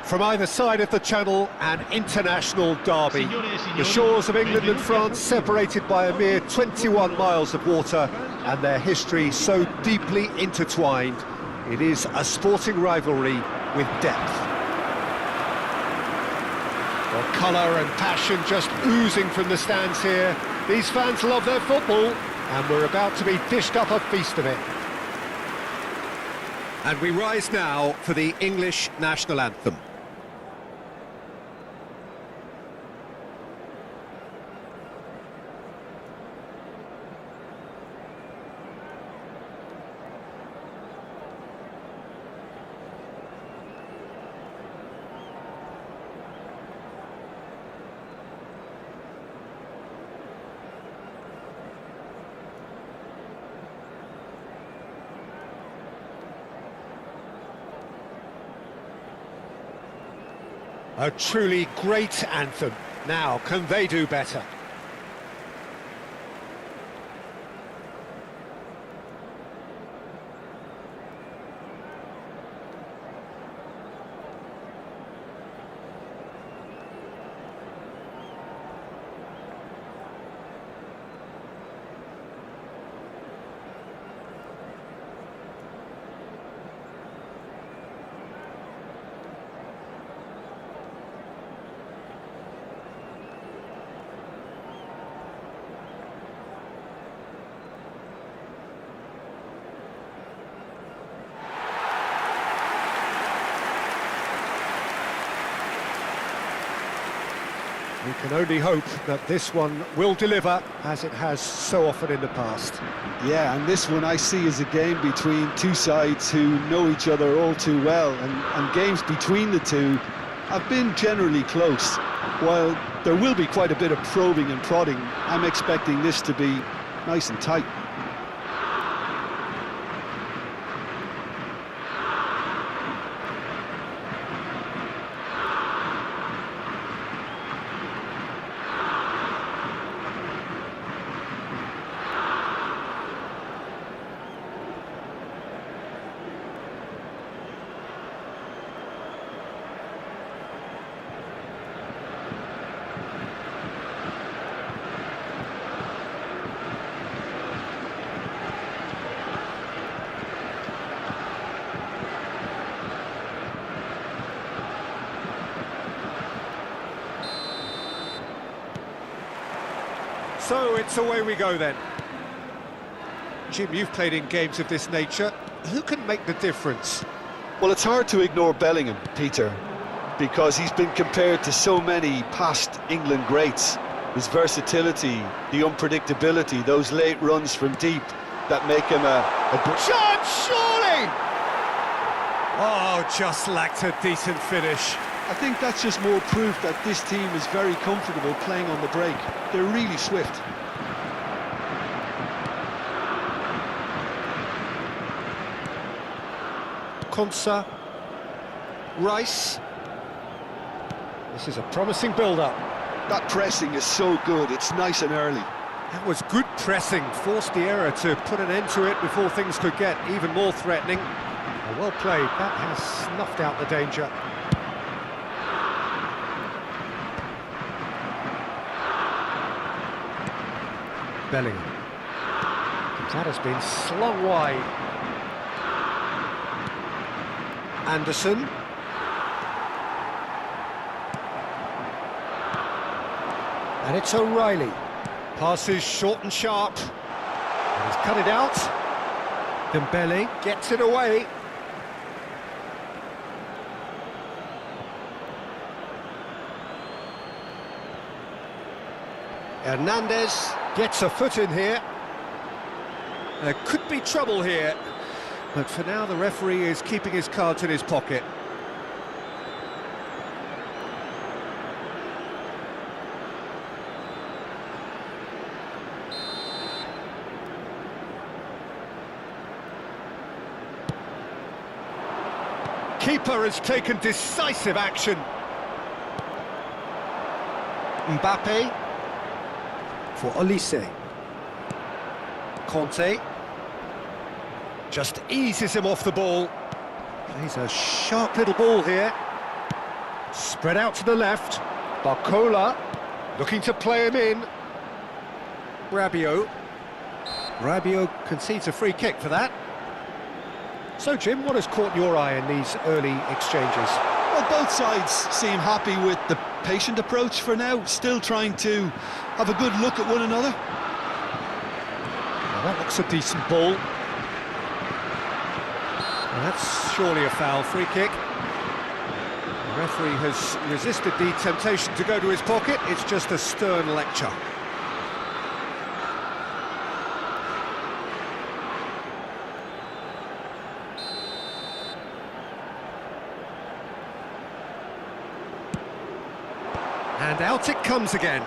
From either side of the channel, an international derby. The shores of England and France separated by a mere 21 miles of water, and their history so deeply intertwined. It is a sporting rivalry with depth. Well, colour and passion just oozing from the stands here. These fans love their football, and we're about to be dished up a feast of it. And we rise now for the English national anthem. A truly great anthem. Now, can they do better? We can only hope that this one will deliver, as it has so often in the past. Yeah, and this one I see as a game between two sides who know each other all too well, and games between the two have been generally close. While there will be quite a bit of probing and prodding, I'm expecting this to be nice and tight. So it's away we go then. Jim, you've played in games of this nature. Who can make the difference? Well, it's hard to ignore Bellingham, Peter, because he's been compared to so many past England greats. His versatility, the unpredictability, those late runs from deep that make him a good chance, surely! Oh, just lacked a decent finish. I think that's just more proof that this team is very comfortable playing on the break. They're really swift. Konsa, Rice. This is a promising build-up. That pressing is so good, it's nice and early. That was good pressing, forced the error to put an end to it before things could get even more threatening. Well played, that has snuffed out the danger. Bellingham. That has been slung wide. Anderson. And it's O'Reilly. Passes short and sharp. And he's cut it out. Dembele gets it away. Hernandez gets a foot in here. There could be trouble here, but for now the referee is keeping his cards in his pocket. Keeper has taken decisive action. Mbappe for Olise. Conte just eases him off the ball. Plays a sharp little ball here. Spread out to the left. Barcola looking to play him in. Rabiot. Rabiot concedes a free kick for that. So, Jim, what has caught your eye in these early exchanges? Well, both sides seem happy with the patient approach for now, still trying to have a good look at one another. Well, that looks a decent ball. Well, that's surely a foul. Free kick. The referee has resisted the temptation to go to his pocket. It's just a stern lecture. And out it comes again.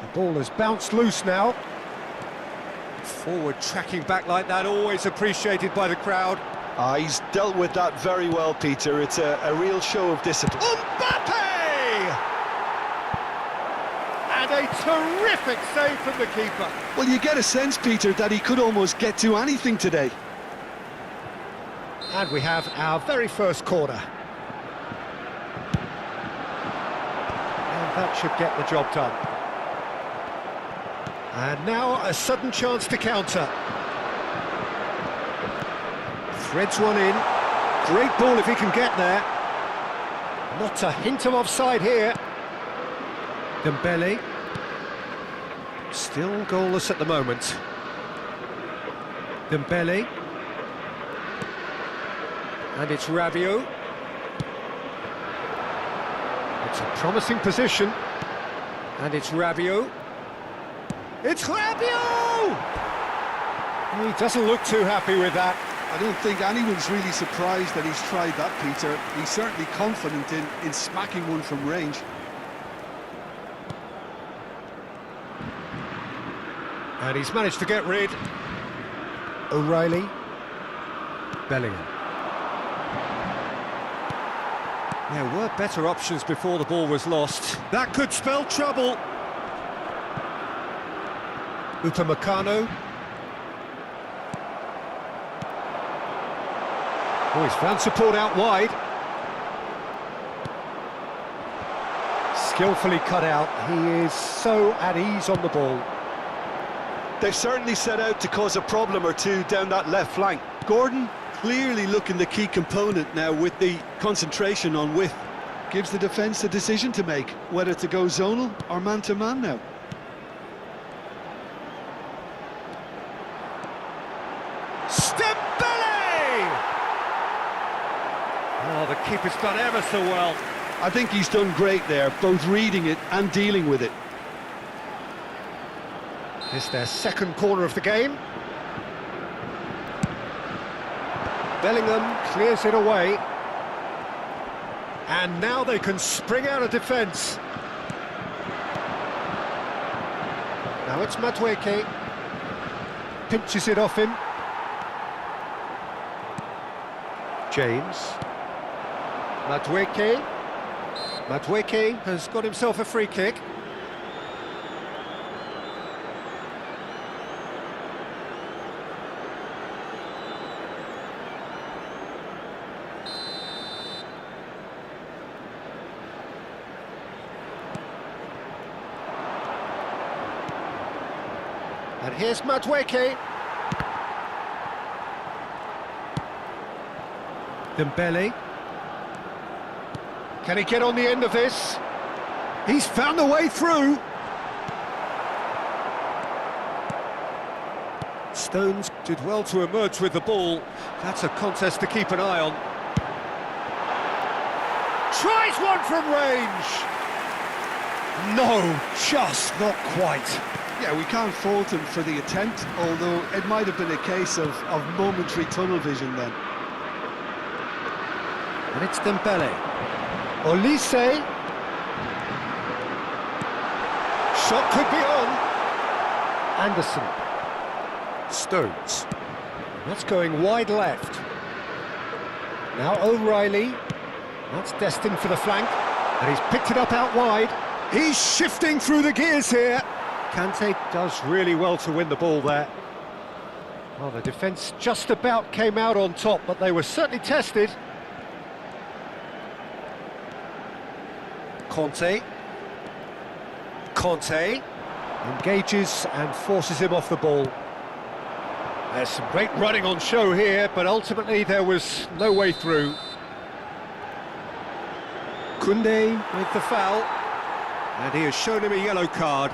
The ball has bounced loose now. Forward tracking back like that, always appreciated by the crowd. He's dealt with that very well, Peter. It's a real show of discipline. Mbappe! And a terrific save from the keeper. Well, you get a sense, Peter, that he could almost get to anything today. And we have our very first corner. That should get the job done. And now a sudden chance to counter. Threads one in. Great ball if he can get there. Not a hint of offside here. Dembele. Still goalless at the moment. Dembele. And it's Rabiot. It's a promising position, and it's Rabiot. It's Rabiot! He doesn't look too happy with that. I don't think anyone's really surprised that he's tried that, Peter. He's certainly confident in smacking one from range. And he's managed to get rid. O'Reilly. Bellingham. There were better options before the ball was lost. That could spell trouble. Upamecano. Oh, he's found support out wide. Skillfully cut out. He is so at ease on the ball. They've certainly set out to cause a problem or two down that left flank. Gordon clearly looking the key component now with the concentration on width. Gives the defence a decision to make, whether to go zonal or man-to-man now. Dembele! Oh, the keeper's done ever so well. I think he's done great there, both reading it and dealing with it. It's their second corner of the game. Bellingham clears it away. And now they can spring out of defence. Now it's Madueke. Pinches it off him. James. Madueke. Madueke has got himself a free kick. And here's Madueke. Dembele. Can he get on the end of this? He's found a way through. Stones did well to emerge with the ball. That's a contest to keep an eye on. Tries one from range. No, just not quite. Yeah, we can't fault him for the attempt, although it might have been a case of momentary tunnel vision then. And it's Dembele. Olise. Shot could be on. Anderson. Stones. That's going wide left. Now O'Reilly. That's destined for the flank. And he's picked it up out wide. He's shifting through the gears here. Kante does really well to win the ball there. Well, the defence just about came out on top, but they were certainly tested. Conte engages and forces him off the ball. There's some great running on show here, but ultimately there was no way through. Koundé with the foul, and he has shown him a yellow card.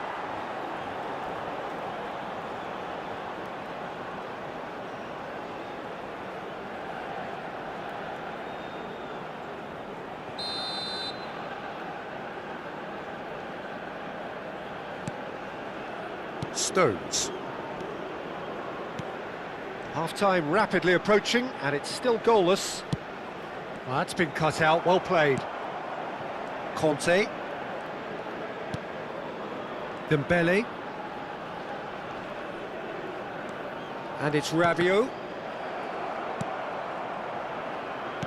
Stones. Half-time rapidly approaching, and it's still goalless. Well, that's been cut out, well played. Conte. Dembele. And it's Rabiot.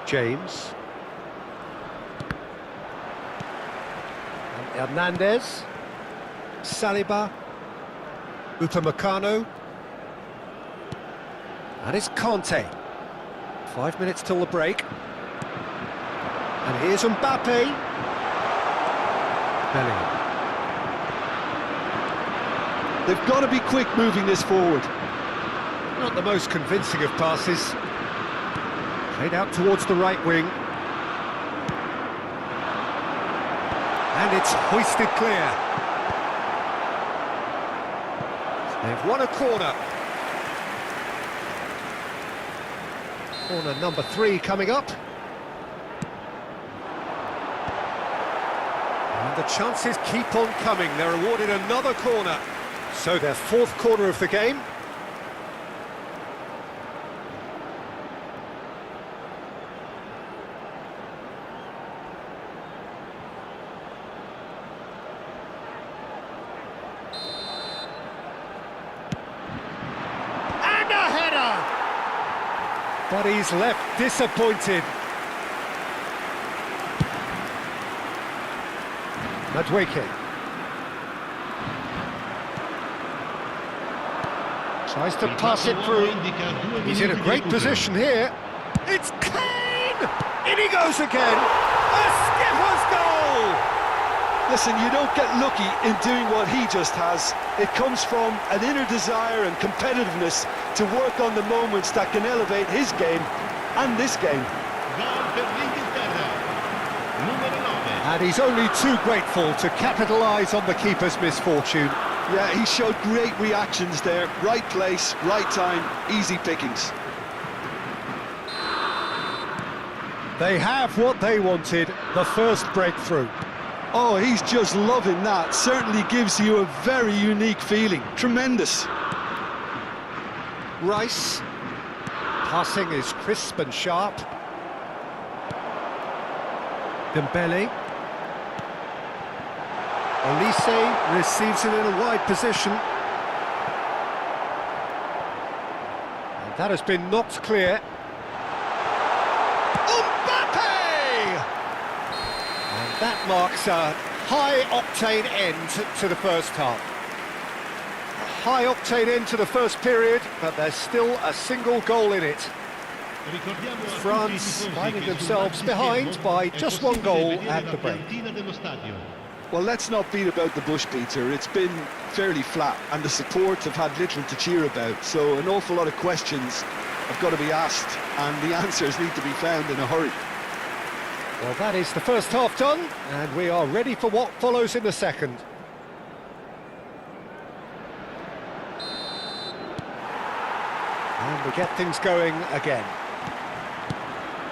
James. And Hernandez. Saliba. Upamecano. And it's Conte. 5 minutes till the break. And here's Mbappe. Bellingham. They've got to be quick moving this forward. Not the most convincing of passes. Played out towards the right wing. And it's hoisted clear. They've won a corner. Corner number 3 coming up. And the chances keep on coming. They're awarded another corner. So their 4th corner of the game. And a header! But he's left disappointed. Madueke. Tries to pass it through. He's in a great position here. It's Kane! In he goes again! A skipper's goal! Listen, you don't get lucky in doing what he just has. It comes from an inner desire and competitiveness to work on the moments that can elevate his game and this game. And he's only too grateful to capitalise on the keeper's misfortune. Yeah, he showed great reactions there. Right place, right time, easy pickings. They have what they wanted, the first breakthrough. Oh, he's just loving that. Certainly gives you a very unique feeling. Tremendous. Rice. Passing is crisp and sharp. Dembele. Olise receives it in a wide position. And that has been knocked clear. Mbappe! And that marks a high-octane end to the first half. A high-octane end to the first period, but there's still a single goal in it. France finding themselves behind by just one goal at the break. Well, let's not beat about the bush, Peter. It's been fairly flat, and the support have had little to cheer about, so an awful lot of questions have got to be asked, and the answers need to be found in a hurry. Well, that is the first half done, and we are ready for what follows in the second. And we get things going again.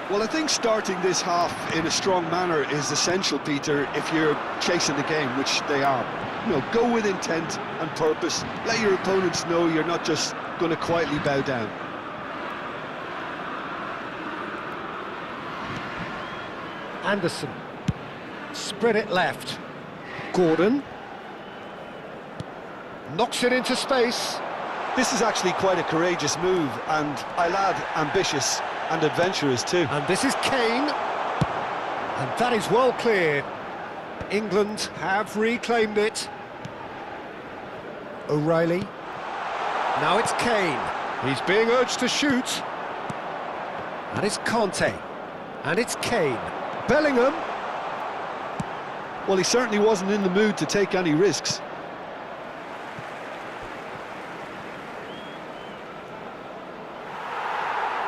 Well, I think starting this half in a strong manner is essential, Peter, if you're chasing the game, which they are. You know, go with intent and purpose. Let your opponents know you're not just going to quietly bow down. Anderson. Spread it left. Gordon. Knocks it into space. This is actually quite a courageous move, and I'll add ambitious and adventurous too. And this is Kane. And that is well cleared. England have reclaimed it. O'Reilly. Now it's Kane. He's being urged to shoot. And it's Conte. And it's Kane. Bellingham. Well, he certainly wasn't in the mood to take any risks.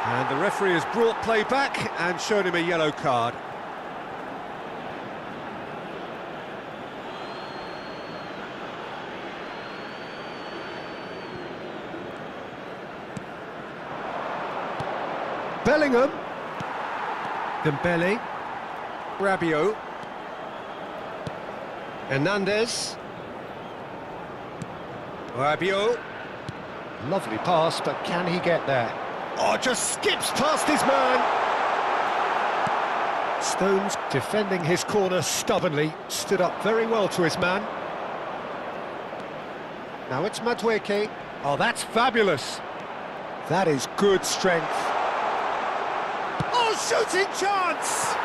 And the referee has brought play back and shown him a yellow card. Bellingham. Dembele. Rabiot. Hernandez. Rabiot. Lovely pass, but can he get there? Oh, just skips past his man. Stones defending his corner stubbornly, stood up very well to his man. Now it's Madueke. Oh, that's fabulous. That is good strength. Oh, shooting chance!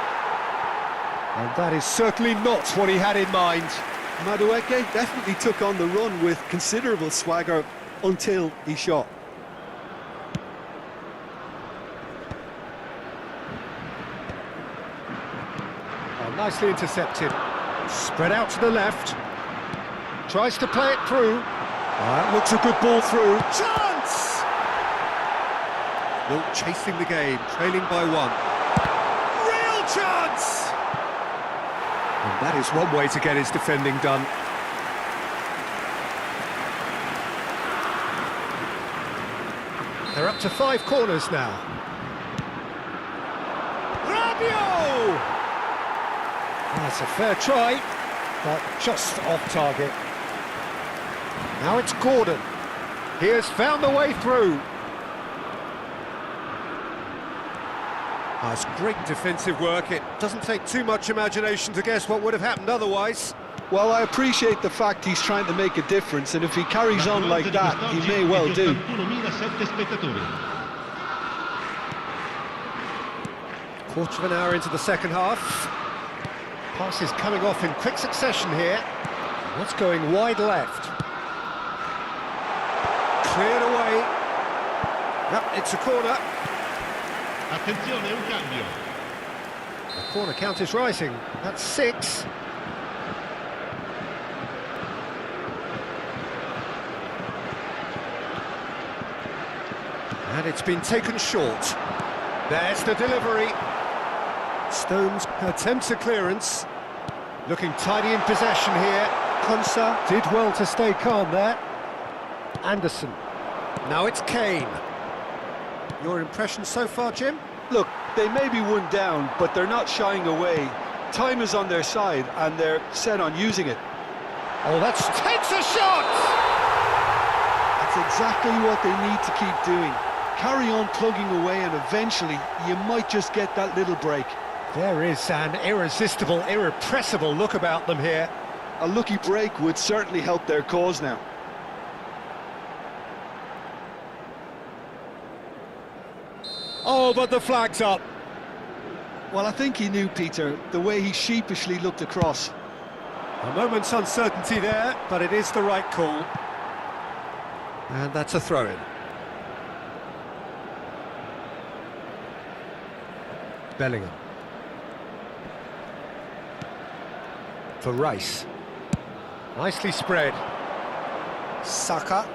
And that is certainly not what he had in mind. Madueke definitely took on the run with considerable swagger until he shot. Oh, nicely intercepted. Spread out to the left. Tries to play it through. That looks a good ball through. Chance! Wilt chasing the game, trailing by one. Real chance! And that is one way to get his defending done. They're up to 5 corners now. Rabiot! That's a fair try, but just off target. Now it's Gordon. He has found the way through. That's great defensive work. It doesn't take too much imagination to guess what would have happened otherwise. Well, I appreciate the fact he's trying to make a difference, and if he carries on like that, he may well do. Quarter of an hour into the second half. Passes coming off in quick succession here. What's going wide left? Cleared away. Yep, it's a corner. Attenzione, un cambio. The corner count is rising. That's 6. And it's been taken short. There's the delivery. Stones attempts a clearance. Looking tidy in possession here. Konsa did well to stay calm there. Anderson. Now it's Kane. Your impression so far, Jim? Look, they may be one down, but they're not shying away. Time is on their side, and they're set on using it. Oh, that takes a shot! That's exactly what they need to keep doing. Carry on plugging away, and eventually you might just get that little break. There is an irresistible, irrepressible look about them here. A lucky break would certainly help their cause now. Oh, but the flag's up. Well, I think he knew, Peter, the way he sheepishly looked across. A moment's uncertainty there, but it is the right call. And that's a throw-in. Bellingham. For Rice. Nicely spread. Saka.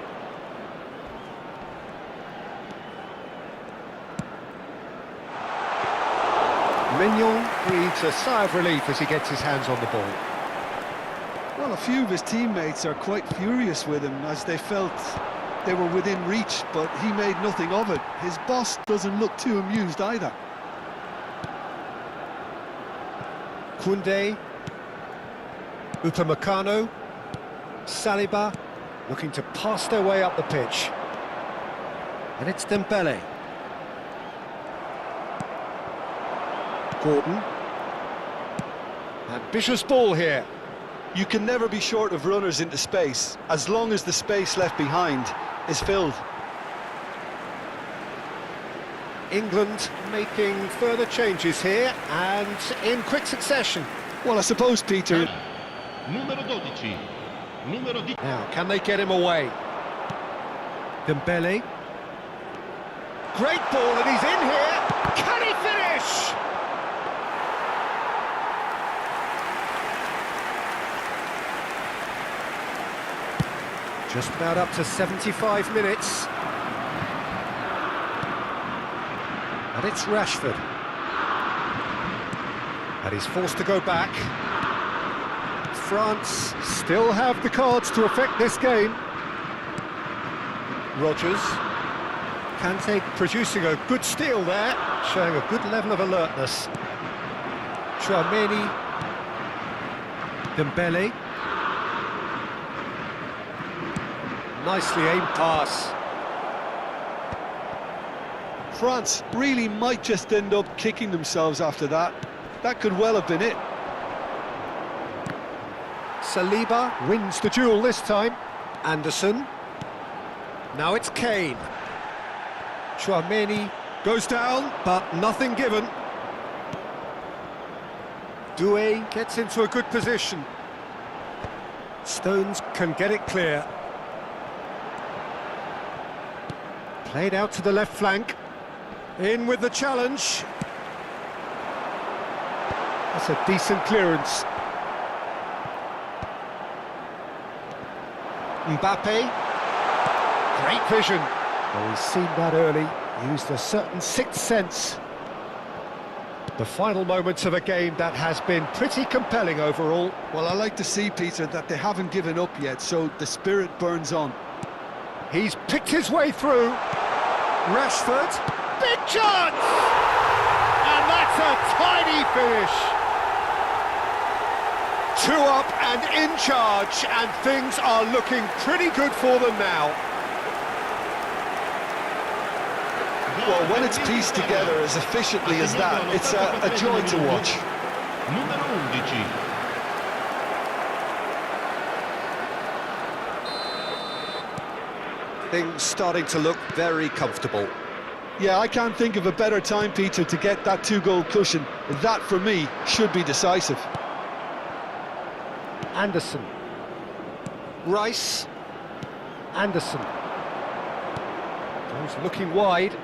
Mignon breathes a sigh of relief as he gets his hands on the ball. Well, a few of his teammates are quite furious with him as they felt they were within reach, but he made nothing of it. His boss doesn't look too amused either. Koundé. Upamecano. Saliba looking to pass their way up the pitch. And it's Dembele. Gordon. Ambitious ball here. You can never be short of runners into space, as long as the space left behind is filled. England making further changes here, and in quick succession. Well, I suppose, Peter... Numero 12. Now, can they get him away? Dembele. great ball, and he's in here. Can he finish? Just about up to 75 minutes. And it's Rashford. And he's forced to go back. France still have the cards to affect this game. Rodgers. Kante producing a good steal there, showing a good level of alertness. Chouameni. Dembele. Nicely aimed pass. France really might just end up kicking themselves after that. That could well have been it. Saliba wins the duel this time. Anderson. Now it's Kane. Chouameni goes down, but nothing given. Doué gets into a good position. Stones can get it clear. Played out to the left flank. In with the challenge. That's a decent clearance. Mbappe. Great vision. Well, he's seen that early, used a certain sixth sense. The final moments of a game that has been pretty compelling overall. Well, I like to see, Peter, that they haven't given up yet, so the spirit burns on. He's picked his way through. Rashford, big chance! And that's a tiny finish. 2 up and in charge, and things are looking pretty good for them now. Well, when it's pieced together as efficiently as that, it's a joy to watch. Numero 11. Things starting to look very comfortable. Yeah, I can't think of a better time, Peter, to get that 2-goal cushion. That, for me, should be decisive. Anderson. Rice. Anderson. Goes looking wide.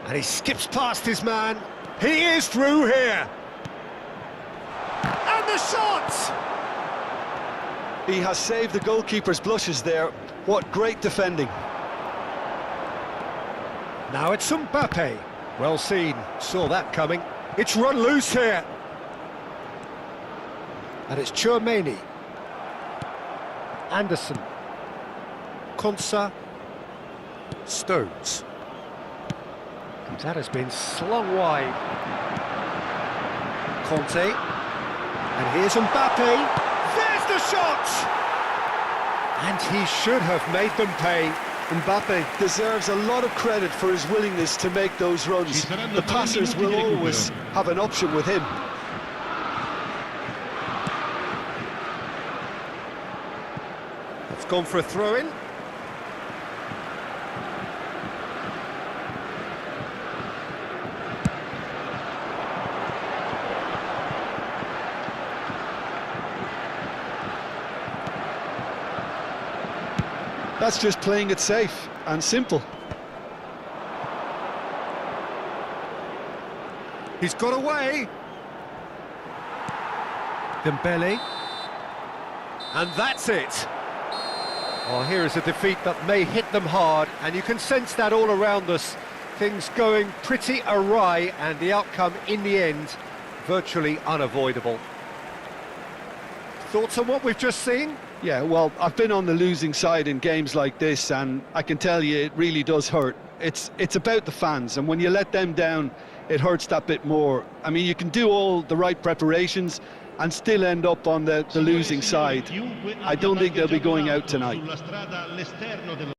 And he skips past his man. He is through here. And the shot! He has saved the goalkeeper's blushes there. What great defending. Now it's Mbappe. Well seen, saw that coming. It's run loose here. And it's Chouameni. Anderson. Konsa. Stones. That has been slung wide. Conte. And here's Mbappe. There's the shot! And he should have made them pay. Mbappe deserves a lot of credit for his willingness to make those runs. The passers will always have an option with him. It's gone for a throw-in. That's just playing it safe and simple. He's got away. Dembele. And that's it. Well, here is a defeat that may hit them hard, and you can sense that all around us. Things going pretty awry, and the outcome in the end virtually unavoidable. Thoughts on what we've just seen? Yeah, well, I've been on the losing side in games like this, and I can tell you it really does hurt. It's about the fans, and when you let them down, it hurts that bit more. I mean, you can do all the right preparations and still end up on the losing side. I don't think they'll be going out tonight.